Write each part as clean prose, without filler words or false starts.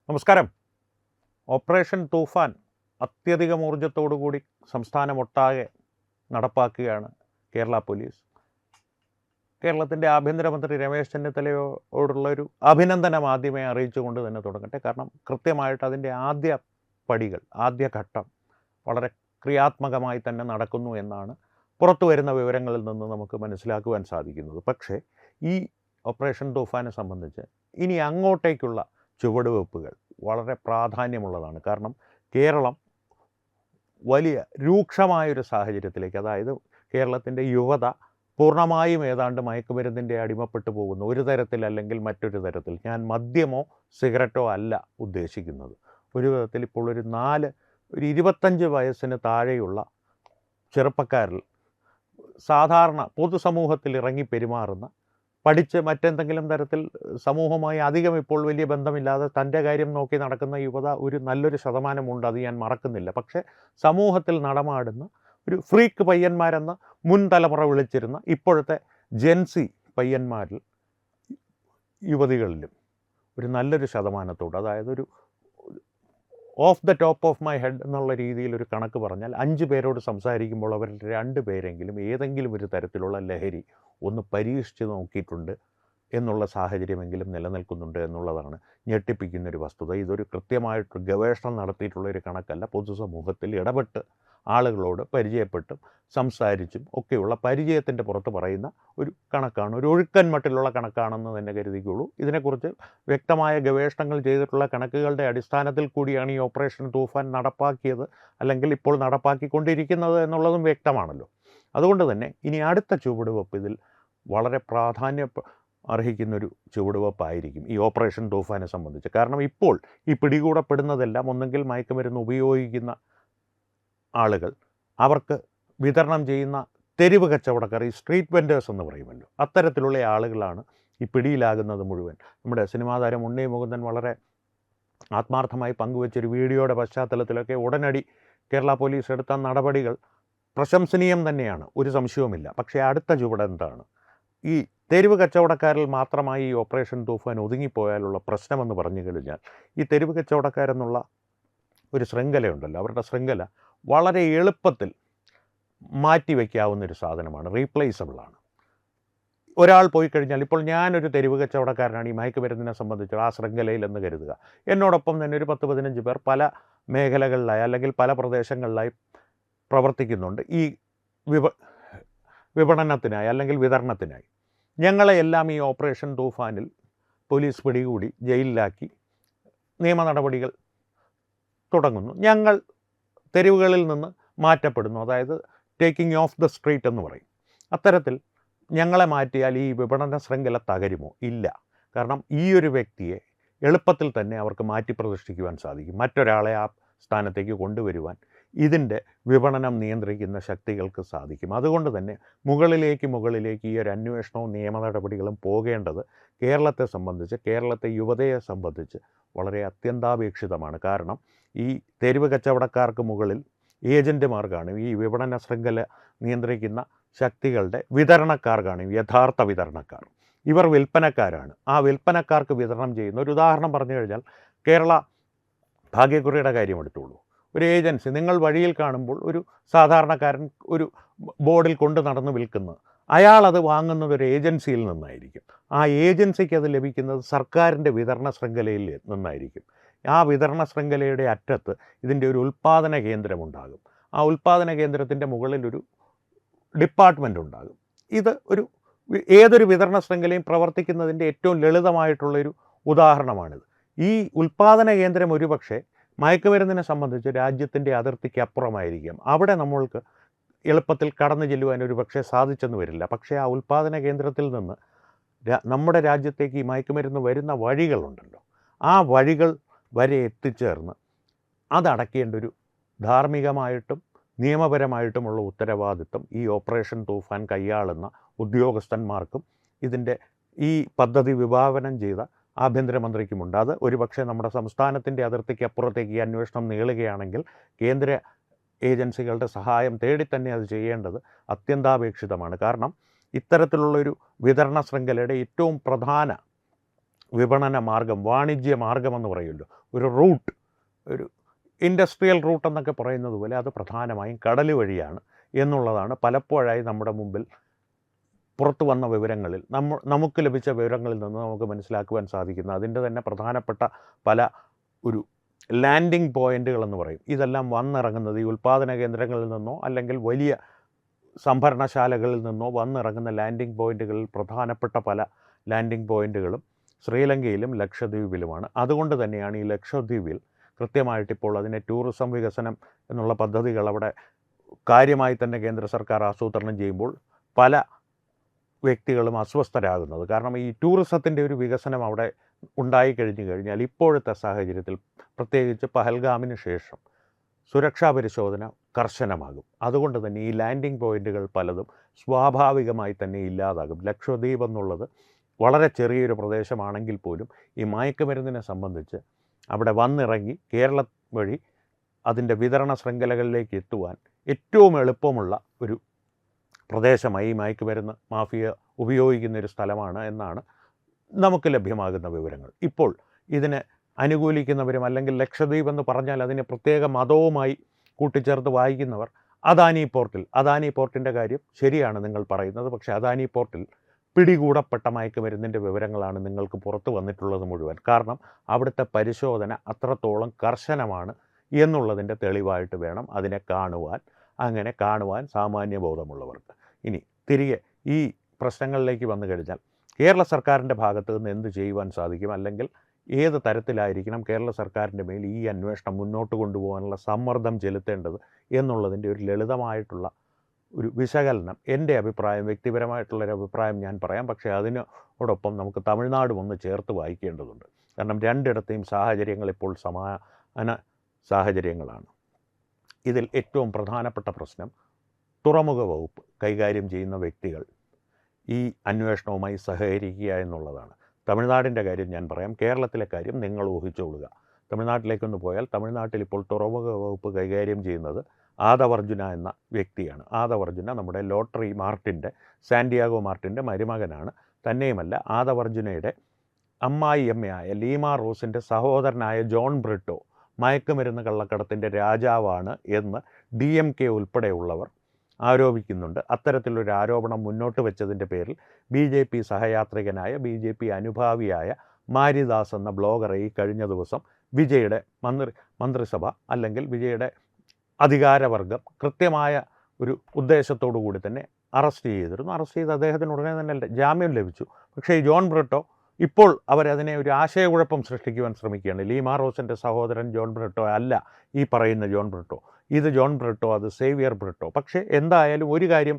നമസ്കാരം. ഓപ്പറേഷൻ തൂഫാൻ അത്യധികം ഊർജ്ജത്തോടുകൂടി സംസ്ഥാനമൊട്ടാകെ നടപ്പാക്കുകയാണ് കേരള പോലീസ്. കേരളത്തിൻ്റെ ആഭ്യന്തരമന്ത്രി രമേശ് ചെന്നിത്തലയോടുള്ളൊരു അഭിനന്ദനം ആദ്യമേ അറിയിച്ചുകൊണ്ട് തന്നെ തുടങ്ങട്ടെ. കാരണം കൃത്യമായിട്ട് അതിൻ്റെ ആദ്യ പടികൾ, ആദ്യ ഘട്ടം വളരെ ക്രിയാത്മകമായി തന്നെ നടക്കുന്നു എന്നാണ് പുറത്തു വരുന്ന വിവരങ്ങളിൽ നിന്ന് നമുക്ക് മനസ്സിലാക്കുവാൻ സാധിക്കുന്നത്. പക്ഷേ ഈ ഓപ്പറേഷൻ തൂഫാനെ സംബന്ധിച്ച് ഇനി അങ്ങോട്ടേക്കുള്ള ചുവടുവെപ്പുകൾ വളരെ പ്രാധാന്യമുള്ളതാണ്. കാരണം കേരളം വലിയ രൂക്ഷമായൊരു സാഹചര്യത്തിലേക്ക്, അതായത് കേരളത്തിൻ്റെ യുവത പൂർണ്ണമായും ഏതാണ്ട് മയക്കുമരുന്നിൻ്റെ അടിമപ്പെട്ടു പോകുന്നു. ഒരു തരത്തിൽ അല്ലെങ്കിൽ മറ്റൊരു തരത്തിൽ. ഞാൻ മദ്യമോ സിഗരറ്റോ അല്ല ഉദ്ദേശിക്കുന്നത്. ഒരു വിധത്തിൽ ഇപ്പോൾ ഒരു 25 വയസ്സിന് താഴെയുള്ള ചെറുപ്പക്കാരിൽ സാധാരണ പൊതുസമൂഹത്തിൽ ഇറങ്ങി പെരുമാറുന്ന, പഠിച്ച് മറ്റെന്തെങ്കിലും തരത്തിൽ സമൂഹവുമായി അധികം ഇപ്പോൾ വലിയ ബന്ധമില്ലാതെ തൻ്റെ കാര്യം നോക്കി നടക്കുന്ന യുവത ഒരു നല്ലൊരു ശതമാനമുണ്ട്, അത് ഞാൻ മറക്കുന്നില്ല. പക്ഷേ സമൂഹത്തിൽ നടമാടുന്ന ഒരു ഫ്രീക്ക് പയ്യന്മാരെന്ന് മുൻ തലമുറ വിളിച്ചിരുന്ന ഇപ്പോഴത്തെ ജെൻസി പയ്യന്മാരിൽ, യുവതികളിലും ഒരു നല്ലൊരു ശതമാനത്തോട്, അതായത് ഒരു of the top of my head എന്നുള്ള രീതിയിൽ ഒരു കണക്ക് പറഞ്ഞാൽ 5 പേരോട് സംസാരിക്കുമ്പോൾ അവരിൽ 2 പേരെങ്കിലും ഏതെങ്കിലും ഒരു തരത്തിലുള്ള ലഹരി ഒന്ന് പരീക്ഷിച്ച് നോക്കിയിട്ടുണ്ട് എന്നുള്ള സാഹചര്യമെങ്കിലും നിലനിൽക്കുന്നുണ്ട് എന്നുള്ളതാണ് ഞെട്ടിപ്പിക്കുന്നൊരു വസ്തുത. ഇതൊരു കൃത്യമായിട്ട് ഗവേഷണം നടത്തിയിട്ടുള്ളൊരു കണക്കല്ല. പൊതുസമൂഹത്തിൽ ഇടപെട്ട് ആളുകളോട് പരിചയപ്പെട്ടും സംസാരിച്ചും ഒക്കെയുള്ള പരിചയത്തിൻ്റെ പുറത്ത് പറയുന്ന ഒരു കണക്കാണ്. ഒരു ഒഴുക്കൻ മട്ടിലുള്ള കണക്കാണെന്ന് തന്നെ കരുതിക്കുള്ളൂ. ഇതിനെക്കുറിച്ച് വ്യക്തമായ ഗവേഷണങ്ങൾ ചെയ്തിട്ടുള്ള കണക്കുകളുടെ അടിസ്ഥാനത്തിൽ കൂടിയാണ് ഈ ഓപ്പറേഷൻ തൂഫാൻ നടപ്പാക്കിയത്, അല്ലെങ്കിൽ ഇപ്പോൾ നടപ്പാക്കിക്കൊണ്ടിരിക്കുന്നത് എന്നുള്ളതും വ്യക്തമാണല്ലോ. അതുകൊണ്ട് തന്നെ ഇനി അടുത്ത ചുവടുവെപ്പ് ഇതിൽ വളരെ പ്രാധാന്യം അർഹിക്കുന്നൊരു ചുവടുവെപ്പായിരിക്കും ഈ ഓപ്പറേഷൻ തൂഫാനെ സംബന്ധിച്ച്. കാരണം ഇപ്പോൾ ഈ പിടികൂടപ്പെടുന്നതെല്ലാം ഒന്നെങ്കിൽ മയക്കുമരുന്ന് ഉപയോഗിക്കുന്ന ആളുകൾ, അവർക്ക് വിതരണം ചെയ്യുന്ന തെരുവ് കച്ചവടക്കാർ, ഈ സ്ട്രീറ്റ് വെൻഡേഴ്സ് എന്ന് പറയുമല്ലോ, അത്തരത്തിലുള്ള ആളുകളാണ് ഈ പിടിയിലാകുന്നത് മുഴുവൻ. നമ്മുടെ സിനിമാ താരം ഉണ്ണി മുകുന്ദൻ വളരെ ആത്മാർത്ഥമായി പങ്കുവച്ചൊരു വീഡിയോയുടെ പശ്ചാത്തലത്തിലൊക്കെ ഉടനടി കേരള പോലീസ് എടുത്ത നടപടികൾ പ്രശംസനീയം തന്നെയാണ്, ഒരു സംശയവുമില്ല. പക്ഷേ അടുത്ത ചുവടെന്താണ്? ഈ തെരുവ് കച്ചവടക്കാരിൽ മാത്രമായി ഈ ഓപ്പറേഷൻ തൂഫാൻ ഒതുങ്ങിപ്പോയാലുള്ള പ്രശ്നമെന്ന് പറഞ്ഞു കഴിഞ്ഞാൽ, ഈ തെരുവ് കച്ചവടക്കാരെന്നുള്ള ഒരു ശൃംഖലയുണ്ടല്ലോ, അവരുടെ ശൃംഖല വളരെ എളുപ്പത്തിൽ മാറ്റിവെക്കാവുന്നൊരു സാധനമാണ്, റീപ്ലേസബിളാണ്. ഒരാൾ പോയി കഴിഞ്ഞാൽ, ഇപ്പോൾ ഞാനൊരു തെരുവ് കച്ചവടക്കാരനാണ് ഈ മയക്കുമരുന്നിനെ സംബന്ധിച്ച് ആ ശൃംഖലയിൽ എന്ന് കരുതുക. എന്നോടൊപ്പം തന്നെ ഒരു 10-15 പേർ പല മേഖലകളിലായി അല്ലെങ്കിൽ പല പ്രദേശങ്ങളിലായി പ്രവർത്തിക്കുന്നുണ്ട് ഈ വിപണനത്തിനായി അല്ലെങ്കിൽ വിതരണത്തിനായി. ഞങ്ങളെയെല്ലാം ഈ ഓപ്പറേഷൻ തൂഫാനിൽ പോലീസ് പിടികൂടി ജയിലിലാക്കി നിയമ നടപടികൾ തുടങ്ങുന്നു. ഞങ്ങൾ തെരുവുകളിൽ നിന്ന് മാറ്റപ്പെടുന്നു, അതായത് ടേക്കിംഗ് ഓഫ് ദ സ്ട്രീറ്റ് എന്ന് പറയും. അത്തരത്തിൽ ഞങ്ങളെ മാറ്റിയാൽ ഈ വിപണന ശൃംഖല തകരുമോ? ഇല്ല. കാരണം ഈ ഒരു വ്യക്തിയെ എളുപ്പത്തിൽ തന്നെ അവർക്ക് മാറ്റി പ്രതിഷ്ഠിക്കുവാൻ സാധിക്കും. മറ്റൊരാളെ ആ സ്ഥാനത്തേക്ക് കൊണ്ടുവരുവാൻ ഇതിൻ്റെ വിപണനം നിയന്ത്രിക്കുന്ന ശക്തികൾക്ക് സാധിക്കും. അതുകൊണ്ട് തന്നെ മുകളിലേക്ക് ഈ ഒരു അന്വേഷണവും നിയമ നടപടികളും പോകേണ്ടത് കേരളത്തെ സംബന്ധിച്ച്, കേരളത്തെ യുവതയെ സംബന്ധിച്ച് വളരെ അത്യന്താപേക്ഷിതമാണ്. കാരണം ഈ തെരുവ് കച്ചവടക്കാർക്ക് മുകളിൽ ഏജൻറ്റുമാർ കാണും, ഈ വിപണന ശൃംഖല നിയന്ത്രിക്കുന്ന ശക്തികളുടെ വിതരണക്കാർ കാണും, യഥാർത്ഥ വിതരണക്കാർ. ഇവർ വിൽപ്പനക്കാരാണ്. ആ വിൽപ്പനക്കാർക്ക് വിതരണം ചെയ്യുന്ന, ഒരു ഉദാഹരണം പറഞ്ഞു കഴിഞ്ഞാൽ കേരള ഭാഗ്യക്കുറിയുടെ കാര്യം എടുത്തോളൂ. ഒരു ഏജൻസി നിങ്ങൾ വഴിയിൽ കാണുമ്പോൾ ഒരു സാധാരണക്കാരൻ ഒരു ബോർഡിൽ കൊണ്ട് നടന്ന് വിൽക്കുന്നത്, അയാളത് വാങ്ങുന്നത് ഒരു ഏജൻസിയിൽ നിന്നായിരിക്കും. ആ ഏജൻസിക്ക് അത് ലഭിക്കുന്നത് സർക്കാരിൻ്റെ വിതരണ ശൃംഖലയിൽ നിന്നായിരിക്കും. ആ വിതരണ ശൃംഖലയുടെ അറ്റത്ത് ഇതിൻ്റെ ഒരു ഉൽപ്പാദന കേന്ദ്രമുണ്ടാകും. ആ ഉൽപ്പാദന കേന്ദ്രത്തിൻ്റെ മുകളിലൊരു ഡിപ്പാർട്ട്മെൻ്റ് ഉണ്ടാകും. ഇത് ഏതൊരു വിതരണ ശൃംഖലയും പ്രവർത്തിക്കുന്നതിൻ്റെ ഏറ്റവും ലളിതമായിട്ടുള്ളൊരു ഉദാഹരണമാണിത്. ഈ ഉൽപ്പാദന കേന്ദ്രം ഒരുപക്ഷെ മയക്കുമരുന്നിനെ സംബന്ധിച്ച് രാജ്യത്തിൻ്റെ അതിർത്തിക്ക് അപ്പുറമായിരിക്കാം. അവിടെ നമ്മൾക്ക് എളുപ്പത്തിൽ കടന്നു ചെല്ലുവാൻ ഒരു പക്ഷേ സാധിച്ചെന്ന് വരില്ല. പക്ഷേ ആ ഉൽപ്പാദന കേന്ദ്രത്തിൽ നിന്ന് നമ്മുടെ രാജ്യത്തേക്ക് ഈ മയക്കുമരുന്ന് വരുന്ന വഴികളുണ്ടല്ലോ, ആ വഴികൾ വരെ എത്തിച്ചേർന്ന് അതടക്കേണ്ട ഒരു ധാർമ്മികമായിട്ടും നിയമപരമായിട്ടുമുള്ള ഉത്തരവാദിത്വം ഈ ഓപ്പറേഷൻ തൂഫാൻ കൈയാളുന്ന ഉദ്യോഗസ്ഥന്മാർക്കും ഇതിൻ്റെ ഈ പദ്ധതി വിഭാവനം ചെയ്ത ആഭ്യന്തരമന്ത്രിക്കുമുണ്ട്. അത് ഒരുപക്ഷെ നമ്മുടെ സംസ്ഥാനത്തിൻ്റെ അതിർത്തിക്ക് അപ്പുറത്തേക്ക് ഈ അന്വേഷണം നീളുകയാണെങ്കിൽ കേന്ദ്ര ഏജൻസികളുടെ സഹായം തേടി തന്നെ അത് ചെയ്യേണ്ടത് അത്യന്താപേക്ഷിതമാണ്. കാരണം ഇത്തരത്തിലുള്ളൊരു വിതരണ ശൃംഖലയുടെ ഏറ്റവും പ്രധാന വിപണന മാർഗം, വാണിജ്യ മാർഗമെന്ന് പറയുമല്ലോ, ഒരു റൂട്ട്, ഒരു ഇൻഡസ്ട്രിയൽ റൂട്ട് എന്നൊക്കെ പറയുന്നത് പോലെ അത് പ്രധാനമായും കടൽ വഴിയാണ് എന്നുള്ളതാണ് പലപ്പോഴായി നമ്മുടെ മുമ്പിൽ പുറത്തു വന്ന വിവരങ്ങളിൽ നമുക്ക് ലഭിച്ച വിവരങ്ങളിൽ നിന്ന് നമുക്ക് മനസ്സിലാക്കുവാൻ സാധിക്കുന്ന അതിൻ്റെ തന്നെ പ്രധാനപ്പെട്ട പല ഒരു ലാൻഡിംഗ് പോയിൻറ്റുകളെന്ന് പറയും. ഇതെല്ലാം വന്നിറങ്ങുന്നത് ഈ ഉൽപ്പാദന കേന്ദ്രങ്ങളിൽ നിന്നോ അല്ലെങ്കിൽ വലിയ സംഭരണശാലകളിൽ നിന്നോ വന്നിറങ്ങുന്ന ലാൻഡിംഗ് പോയിൻറ്റുകളിൽ പ്രധാനപ്പെട്ട പല ലാൻഡിംഗ് പോയിൻറ്റുകളും ശ്രീലങ്കയിലും ലക്ഷദ്വീപിലുമാണ്. അതുകൊണ്ട് തന്നെയാണ് ഈ ലക്ഷദ്വീപിൽ കൃത്യമായിട്ടിപ്പോൾ അതിനെ ടൂറിസം വികസനം എന്നുള്ള പദ്ധതികൾ അവിടെ കാര്യമായി തന്നെ കേന്ദ്ര സർക്കാർ ആസൂത്രണം ചെയ്യുമ്പോൾ പല വ്യക്തികളും അസ്വസ്ഥരാകുന്നത്. കാരണം ഈ ടൂറിസത്തിൻ്റെ ഒരു വികസനം അവിടെ ഉണ്ടായിക്കഴിഞ്ഞു കഴിഞ്ഞാൽ ഇപ്പോഴത്തെ സാഹചര്യത്തിൽ പ്രത്യേകിച്ച് പഹൽഗാമിന് ശേഷം സുരക്ഷാ പരിശോധന കർശനമാകും. അതുകൊണ്ട് തന്നെ ഈ ലാൻഡിംഗ് പോയിൻറ്റുകൾ പലതും സ്വാഭാവികമായി തന്നെ ഇല്ലാതാകും. ലക്ഷദ്വീപ് എന്നുള്ളത് വളരെ ചെറിയൊരു പ്രദേശമാണെങ്കിൽ പോലും ഈ മയക്കുമരുന്നിനെ സംബന്ധിച്ച് അവിടെ വന്നിറങ്ങി കേരളം വഴി അതിൻ്റെ വിതരണ ശൃംഖലകളിലേക്ക് എത്തുവാൻ ഏറ്റവും എളുപ്പമുള്ള ഒരു പ്രദേശമായി മയക്കുമരുന്ന് മാഫിയ ഉപയോഗിക്കുന്നൊരു സ്ഥലമാണ് എന്നാണ് നമുക്ക് ലഭ്യമാകുന്ന വിവരങ്ങൾ. ഇപ്പോൾ ഇതിനെ അനുകൂലിക്കുന്നവരും അല്ലെങ്കിൽ ലക്ഷദ്വീപ് എന്ന് പറഞ്ഞാൽ അതിനെ പ്രത്യേക മതവുമായി കൂട്ടിച്ചേർത്ത് വായിക്കുന്നവർ അദാനി പോർട്ടിൻ്റെ കാര്യം ശരിയാണ് നിങ്ങൾ പറയുന്നത്. പക്ഷേ അദാനി പോർട്ടിൽ പിടികൂടപ്പെട്ട മയക്കുമരുന്നിൻ്റെ വിവരങ്ങളാണ് നിങ്ങൾക്ക് പുറത്തു വന്നിട്ടുള്ളത് മുഴുവൻ. കാരണം അവിടുത്തെ പരിശോധന അത്രത്തോളം കർശനമാണ് എന്നുള്ളതിൻ്റെ തെളിവായിട്ട് വേണം അതിനെ കാണുവാൻ. അങ്ങനെ കാണുവാൻ സാമാന്യബോധമുള്ളവർക്ക്. ഇനി തിരികെ ഈ പ്രശ്നങ്ങളിലേക്ക് വന്നു കഴിഞ്ഞാൽ കേരള സർക്കാരിൻ്റെ ഭാഗത്ത് നിന്ന് എന്ത് ചെയ്യുവാൻ സാധിക്കും, അല്ലെങ്കിൽ ഏത് തരത്തിലായിരിക്കണം കേരള സർക്കാരിൻ്റെ മേൽ ഈ അന്വേഷണം മുന്നോട്ട് കൊണ്ടുപോകാനുള്ള സമ്മർദ്ദം ചെലുത്തേണ്ടത് എന്നുള്ളതിൻ്റെ ഒരു ലളിതമായിട്ടുള്ള ഒരു വിശകലനം എൻ്റെ അഭിപ്രായം, വ്യക്തിപരമായിട്ടുള്ളൊരു അഭിപ്രായം ഞാൻ പറയാം. പക്ഷേ അതിനോടൊപ്പം നമുക്ക് തമിഴ്നാടും ഒന്ന് ചേർത്ത് വായിക്കേണ്ടതുണ്ട്. കാരണം രണ്ടിടത്തെയും സാഹചര്യങ്ങൾ ഇപ്പോൾ സമാന സാഹചര്യങ്ങളാണ്. ഇതിൽ ഏറ്റവും പ്രധാനപ്പെട്ട പ്രശ്നം തുറമുഖ വകുപ്പ് കൈകാര്യം ചെയ്യുന്ന വ്യക്തികൾ ഈ അന്വേഷണവുമായി സഹകരിക്കുക എന്നുള്ളതാണ്. തമിഴ്നാടിൻ്റെ കാര്യം ഞാൻ പറയാം, കേരളത്തിലെ കാര്യം നിങ്ങൾ ഊഹിച്ചുകൊള്ളുക. തമിഴ്നാട്ടിലേക്കൊന്ന് പോയാൽ തമിഴ്നാട്ടിൽ ഇപ്പോൾ തുറമുഖ വകുപ്പ് കൈകാര്യം ചെയ്യുന്നത് ആദവർജുന എന്ന വ്യക്തിയാണ്. ആദവർജുന നമ്മുടെ ലോട്ടറി മാർട്ടിൻ്റെ, സാന്റിയാഗോ മാർട്ടിൻ്റെ മരുമകനാണ്. തന്നെയുമല്ല ആദവർജുനയുടെ അമ്മായിയമ്മയായ ലീമ റോസിൻ്റെ സഹോദരനായ ജോൺ ബ്രിട്ടോ മയക്കുമരുന്ന് കള്ളക്കടത്തിൻ്റെ രാജാവാണ് എന്ന് DMK ഉൾപ്പെടെയുള്ളവർ ആരോപിക്കുന്നുണ്ട്. അത്തരത്തിലൊരു ആരോപണം മുന്നോട്ട് വെച്ചതിൻ്റെ പേരിൽ BJP സഹയാത്രികനായ BJP അനുഭാവിയായ മാരിദാസ് എന്ന ബ്ലോഗറെ ഈ കഴിഞ്ഞ ദിവസം വിജയുടെ മന്ത്രിസഭ അല്ലെങ്കിൽ വിജയുടെ അധികാരവർഗം കൃത്യമായ ഒരു ഉദ്ദേശത്തോടു കൂടി തന്നെ അറസ്റ്റ് ചെയ്തിരുന്നു. അറസ്റ്റ് ചെയ്ത് അദ്ദേഹത്തിന് ഉടനെ തന്നെ ജാമ്യം ലഭിച്ചു. പക്ഷേ ഈ ജോൺ ബ്രിട്ടോ ഇപ്പോൾ അവരതിനെ ഒരു ആശയക്കുഴപ്പം സൃഷ്ടിക്കുവാൻ ശ്രമിക്കുകയാണ്. ലീമ റോസിൻ്റെ സഹോദരൻ ജോൺ ബ്രിട്ടോ അല്ല ഈ പറയുന്ന ജോൺ ബ്രിട്ടോ, ഇത് ജോൺ ബ്രിട്ടോ, അത് സേവിയർ ബ്രിട്ടോ. പക്ഷേ എന്തായാലും ഒരു കാര്യം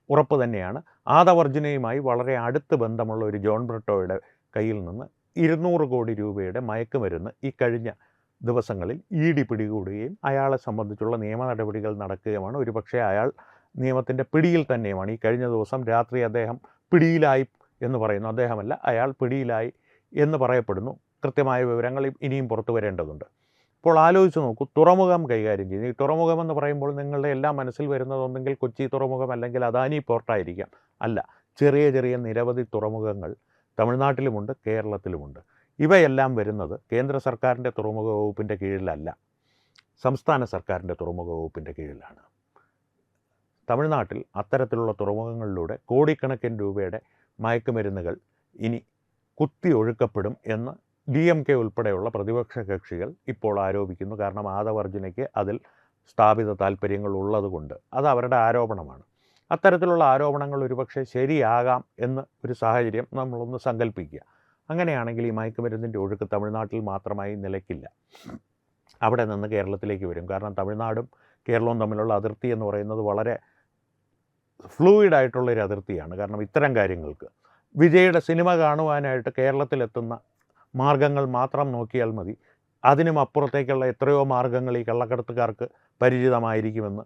ഉറപ്പ് തന്നെയാണ്, ആദവർജുനയുമായി വളരെ അടുത്ത് ബന്ധമുള്ള ഒരു ജോൺ ബ്രിട്ടോയുടെ കയ്യിൽ നിന്ന് 200 കോടി രൂപയുടെ മയക്കുമരുന്ന് ഈ കഴിഞ്ഞ ദിവസങ്ങളിൽ ED പിടികൂടുകയും അയാളെ സംബന്ധിച്ചുള്ള നിയമ നടപടികൾ നടക്കുകയുമാണ്. ഒരുപക്ഷെ അയാൾ നിയമത്തിൻ്റെ പിടിയിൽ തന്നെയുമാണ്. ഈ കഴിഞ്ഞ ദിവസം രാത്രി അദ്ദേഹം പിടിയിലായി എന്ന് പറയുന്നു, അദ്ദേഹമല്ല അയാൾ പിടിയിലായി എന്ന് പറയപ്പെടുന്നു. കൃത്യമായ വിവരങ്ങൾ ഇനിയും പുറത്തു വരേണ്ടതുണ്ട്. അപ്പോൾ ആലോചിച്ച് നോക്കൂ, തുറമുഖം കൈകാര്യം ചെയ്യുന്നു. ഈ തുറമുഖം എന്ന് പറയുമ്പോൾ നിങ്ങളുടെ എല്ലാം മനസ്സിൽ വരുന്നത് ഒന്നെങ്കിൽ കൊച്ചി തുറമുഖം അല്ലെങ്കിൽ അദാനി പോർട്ടായിരിക്കാം. അല്ല, ചെറിയ ചെറിയ നിരവധി തുറമുഖങ്ങൾ തമിഴ്നാട്ടിലുമുണ്ട്, കേരളത്തിലുമുണ്ട്. ഇവയെല്ലാം വരുന്നത് കേന്ദ്ര സർക്കാരിൻ്റെ തുറമുഖ വകുപ്പിൻ്റെ കീഴിലല്ല, സംസ്ഥാന സർക്കാരിൻ്റെ തുറമുഖ വകുപ്പിൻ്റെ കീഴിലാണ്. തമിഴ്നാട്ടിൽ അത്തരത്തിലുള്ള തുറമുഖങ്ങളിലൂടെ കോടിക്കണക്കിന് രൂപയുടെ മയക്കുമരുന്നുകൾ ഇനി കുത്തി ഒഴുക്കപ്പെടും എന്ന് DMK ഉൾപ്പെടെയുള്ള പ്രതിപക്ഷ കക്ഷികൾ ഇപ്പോൾ ആരോപിക്കുന്നു. കാരണം ആദവർജുനയ്ക്ക് അതിൽ സ്ഥാപിത താല്പര്യങ്ങൾ ഉള്ളതുകൊണ്ട് അത് അവരുടെ ആരോപണമാണ്. അത്തരത്തിലുള്ള ആരോപണങ്ങൾ ഒരുപക്ഷെ ശരിയാകാം എന്ന് ഒരു സാഹചര്യം നമ്മളൊന്ന് സങ്കല്പിക്കുക. അങ്ങനെയാണെങ്കിൽ ഈ മയക്കുമരുന്നിൻ്റെ ഒഴുക്ക് തമിഴ്നാട്ടിൽ മാത്രമായി നിലയ്ക്കില്ല, അവിടെ നിന്ന് കേരളത്തിലേക്ക് വരും. കാരണം തമിഴ്നാടും കേരളവും തമ്മിലുള്ള അതിർത്തി എന്ന് പറയുന്നത് വളരെ ഫ്ലൂയിഡായിട്ടുള്ളൊരു അതിർത്തിയാണ്. കാരണം ഇത്തരം കാര്യങ്ങൾക്ക് വിജയുടെ സിനിമ കാണുവാനായിട്ട് കേരളത്തിലെത്തുന്ന മാർഗങ്ങൾ മാത്രം നോക്കിയാൽ മതി. അതിനും അപ്പുറത്തേക്കുള്ള എത്രയോ മാർഗങ്ങൾ ഈ കള്ളക്കടത്തുകാർക്ക് പരിചിതമായിരിക്കുമെന്ന്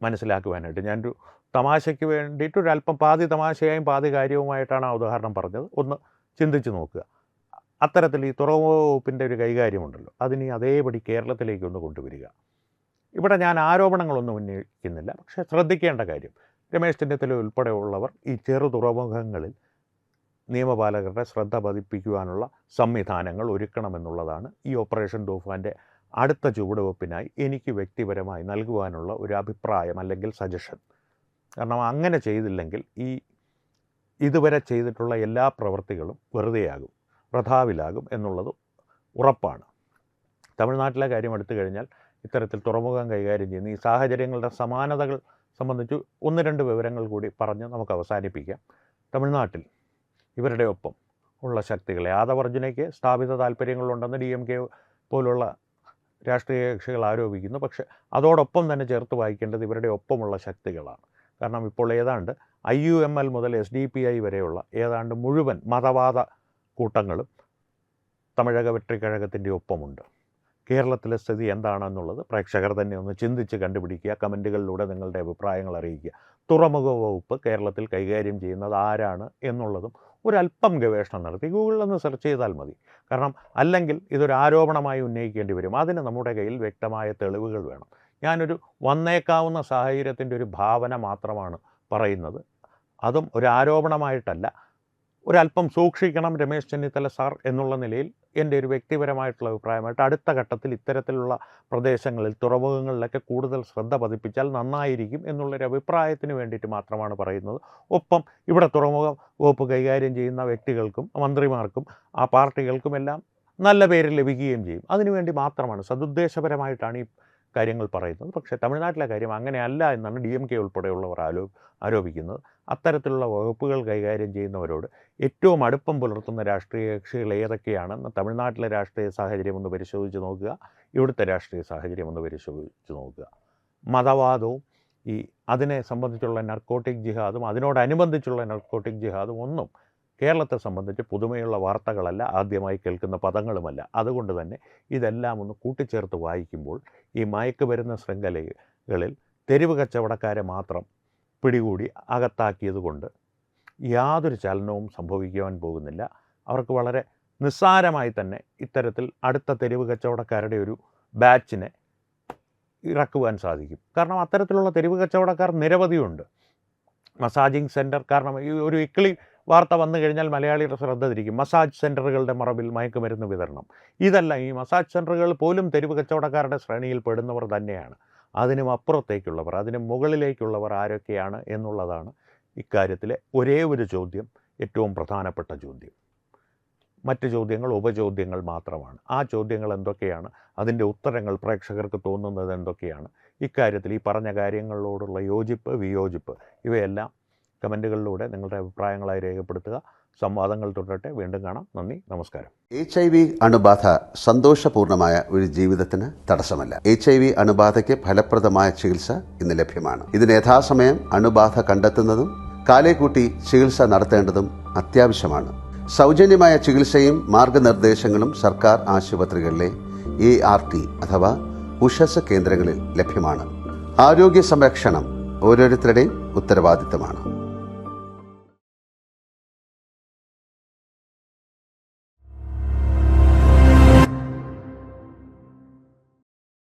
മനസ്സിലാക്കുവാനായിട്ട് ഞാനൊരു തമാശയ്ക്ക് വേണ്ടിയിട്ട് ഒരല്പം പാതി തമാശയായും പാതി കാര്യവുമായിട്ടാണ് ആ ഉദാഹരണം പറഞ്ഞത്. ഒന്ന് ചിന്തിച്ച് നോക്കുക. അത്തരത്തിൽ ഈ തുറമുഖ വകുപ്പിൻ്റെ ഒരു കൈകാര്യമുണ്ടല്ലോ, അതിന് അതേപടി കേരളത്തിലേക്ക് ഒന്ന് കൊണ്ടുവരിക. ഇവിടെ ഞാൻ ആരോപണങ്ങളൊന്നും ഉന്നയിക്കുന്നില്ല, പക്ഷേ ശ്രദ്ധിക്കേണ്ട കാര്യം, രമേശ് ചെന്നിത്തല ഉൾപ്പെടെയുള്ളവർ ഈ ചെറു തുറമുഖങ്ങളിൽ നിയമപാലകരുടെ ശ്രദ്ധ പതിപ്പിക്കുവാനുള്ള സംവിധാനങ്ങൾ ഒരുക്കണമെന്നുള്ളതാണ് ഈ ഓപ്പറേഷൻ തൂഫാൻ്റെ അടുത്ത ചുവടുവെപ്പിനായി എനിക്ക് വ്യക്തിപരമായി നൽകുവാനുള്ള ഒരു അഭിപ്രായം അല്ലെങ്കിൽ സജഷൻ. കാരണം അങ്ങനെ ചെയ്തില്ലെങ്കിൽ ഇതുവരെ ചെയ്തിട്ടുള്ള എല്ലാ പ്രവൃത്തികളും വെറുതെയാകും, വൃഥാവിലാകും എന്നുള്ളത് ഉറപ്പാണ്. തമിഴ്നാട്ടിലെ കാര്യം എടുത്തു കഴിഞ്ഞാൽ ഇത്തരത്തിൽ തുറമുഖം കൈകാര്യം ചെയ്യുന്ന ഈ സാഹചര്യങ്ങളുടെ സമാനതകൾ സംബന്ധിച്ച് 1-2 വിവരങ്ങൾ കൂടി പറഞ്ഞ് നമുക്ക് അവസാനിപ്പിക്കാം. തമിഴ്നാട്ടിൽ ഇവരുടെ ഒപ്പം ഉള്ള ശക്തികളെ യാദവർജനയ്ക്ക് സ്ഥാപിത താല്പര്യങ്ങളുണ്ടെന്ന് DMK പോലുള്ള രാഷ്ട്രീയ കക്ഷികൾ ആരോപിക്കുന്നു. പക്ഷേ അതോടൊപ്പം തന്നെ ചേർത്ത് വായിക്കേണ്ടത് ഇവരുടെ ഒപ്പമുള്ള ശക്തികളാണ്. കാരണം ഇപ്പോൾ ഏതാണ്ട് IUML മുതൽ SDPI വരെയുള്ള ഏതാണ്ട് മുഴുവൻ മതവാദ കൂട്ടങ്ങളും തമിഴക വെട്രിക്കഴകത്തിൻ്റെ ഒപ്പമുണ്ട്. കേരളത്തിലെ സ്ഥിതി എന്താണെന്നുള്ളത് പ്രേക്ഷകർ തന്നെ ഒന്ന് ചിന്തിച്ച് കണ്ടുപിടിക്കുക. കമൻറ്റുകളിലൂടെ നിങ്ങളുടെ അഭിപ്രായങ്ങൾ അറിയിക്കുക. തുറമുഖ വകുപ്പ് കേരളത്തിൽ കൈകാര്യം ചെയ്യുന്നത് ആരാണ് എന്നുള്ളതും ഒരല്പം ഗവേഷണം നടത്തി ഗൂഗിളിലൊന്ന് സെർച്ച് ചെയ്താൽ മതി. കാരണം അല്ലെങ്കിൽ ഇതൊരു ആരോപണമായി ഉന്നയിക്കേണ്ടി വരും. അതിന് നമ്മുടെ കയ്യിൽ വ്യക്തമായ തെളിവുകൾ വേണം. ഞാനൊരു വന്നേക്കാവുന്ന സാഹചര്യത്തിൻ്റെ ഒരു ഭാവന മാത്രമാണ് പറയുന്നത്. അതും ഒരു ആരോപണമായിട്ടല്ല. ഒരല്പം സൂക്ഷിക്കണം രമേശ് ചെന്നിത്തല സാർ എന്നുള്ള നിലയിൽ എൻ്റെ ഒരു വ്യക്തിപരമായിട്ടുള്ള അഭിപ്രായമായിട്ട് അടുത്ത ഘട്ടത്തിൽ ഇത്തരത്തിലുള്ള പ്രദേശങ്ങളിൽ തുറമുഖങ്ങളിലൊക്കെ കൂടുതൽ ശ്രദ്ധ പതിപ്പിച്ചാൽ നന്നായിരിക്കും എന്നുള്ളൊരു അഭിപ്രായത്തിന് വേണ്ടിയിട്ട് മാത്രമാണ് പറയുന്നത്. ഒപ്പം ഇവിടെ തുറമുഖ വകുപ്പ് കൈകാര്യം ചെയ്യുന്ന വ്യക്തികൾക്കും മന്ത്രിമാർക്കും ആ പാർട്ടികൾക്കുമെല്ലാം നല്ല പേര് ലഭിക്കുകയും ചെയ്യും. അതിനുവേണ്ടി മാത്രമാണ്, സതുദ്ദേശപരമായിട്ടാണ് ഈ കാര്യങ്ങൾ പറയുന്നത്. പക്ഷേ തമിഴ്നാട്ടിലെ കാര്യം അങ്ങനെയല്ല എന്നാണ് DMK ഉൾപ്പെടെയുള്ളവർ ആരോപിക്കുന്നത്. അത്തരത്തിലുള്ള വകുപ്പുകൾ കൈകാര്യം ചെയ്യുന്നവരോട് ഏറ്റവും അടുപ്പം പുലർത്തുന്ന രാഷ്ട്രീയ കക്ഷികൾ ഏതൊക്കെയാണെന്ന് തമിഴ്നാട്ടിലെ രാഷ്ട്രീയ സാഹചര്യം ഒന്ന് പരിശോധിച്ച് നോക്കുക, ഇവിടുത്തെ രാഷ്ട്രീയ സാഹചര്യം ഒന്ന് പരിശോധിച്ച് നോക്കുക. മതവാദവും അതിനെ സംബന്ധിച്ചുള്ള നർക്കോട്ടിക് ജിഹാദും അതിനോടനുബന്ധിച്ചുള്ള നർക്കോട്ടിക് ജിഹാദും ഒന്നും കേരളത്തെ സംബന്ധിച്ച് പുതുമയുള്ള വാർത്തകളല്ല, ആദ്യമായി കേൾക്കുന്ന പദങ്ങളുമല്ല. അതുകൊണ്ട് തന്നെ ഇതെല്ലാം ഒന്ന് കൂട്ടിച്ചേർത്ത് വായിക്കുമ്പോൾ ഈ മയക്കുമരുന്ന് ശൃംഖലകളിൽ തെരുവ് കച്ചവടക്കാരെ മാത്രം പിടികൂടി അകത്താക്കിയത് കൊണ്ട് യാതൊരു ചലനവും സംഭവിക്കുവാൻ പോകുന്നില്ല. അവർക്ക് വളരെ നിസ്സാരമായി തന്നെ ഇത്തരത്തിൽ അടുത്ത തെരുവ് കച്ചവടക്കാരുടെ ഒരു ബാച്ചിനെ ഇറക്കുവാൻ സാധിക്കും. കാരണം അത്തരത്തിലുള്ള തെരുവ് കച്ചവടക്കാർ നിരവധിയുണ്ട്. മസാജിങ് സെൻറ്റർ, കാരണം ഈ ഒരു ഇക്കിളി വാർത്ത വന്നു കഴിഞ്ഞാൽ മലയാളിയുടെ ശ്രദ്ധ തിരിക്കും. മസാജ് സെൻറ്ററുകളുടെ മറവിൽ മയക്കുമരുന്ന് വിതരണം, ഇതെല്ലാം ഈ മസാജ് സെൻറ്ററുകൾ പോലും തെരുവ് കച്ചവടക്കാരുടെ ശ്രേണിയിൽ പെടുന്നവർ തന്നെയാണ്. അതിനും അപ്പുറത്തേക്കുള്ളവർ, അതിനും മുകളിലേക്കുള്ളവർ ആരൊക്കെയാണ് എന്നുള്ളതാണ് ഇക്കാര്യത്തിലെ ഒരേ ഒരു ചോദ്യം, ഏറ്റവും പ്രധാനപ്പെട്ട ചോദ്യം. മറ്റ് ചോദ്യങ്ങൾ ഉപചോദ്യങ്ങൾ മാത്രമാണ്. ആ ചോദ്യങ്ങൾ എന്തൊക്കെയാണ്, അതിൻ്റെ ഉത്തരങ്ങൾ പ്രേക്ഷകർക്ക് തോന്നുന്നത് എന്തൊക്കെയാണ്, ഇക്കാര്യത്തിൽ ഈ പറഞ്ഞ കാര്യങ്ങളോടുള്ള യോജിപ്പ് വിയോജിപ്പ് ഇവയെല്ലാം കമൻറ്റുകളിലൂടെ നിങ്ങളുടെ അഭിപ്രായങ്ങളായി രേഖപ്പെടുത്തുക. സംവാദങ്ങൾ തുടരട്ടെ. വീണ്ടും കാണാം. നന്ദി, നമസ്കാരം. HIV അണുബാധ സന്തോഷപൂർണമായ ഒരു ജീവിതത്തിന് തടസ്സമല്ല. HIV അണുബാധയ്ക്ക് ഫലപ്രദമായ ചികിത്സ ഇന്ന് ലഭ്യമാണ്. ഇതിന് യഥാസമയം അണുബാധ കണ്ടെത്തുന്നതും കാലേക്കൂട്ടി ചികിത്സ നടത്തേണ്ടതും അത്യാവശ്യമാണ്. സൗജന്യമായ ചികിത്സയും മാർഗനിർദ്ദേശങ്ങളും സർക്കാർ ആശുപത്രികളിലെ ART അഥവാ ഉഷസ് കേന്ദ്രങ്ങളിൽ ലഭ്യമാണ്. ആരോഗ്യ സംരക്ഷണം ഓരോരുത്തരുടെയും ഉത്തരവാദിത്തമാണ്.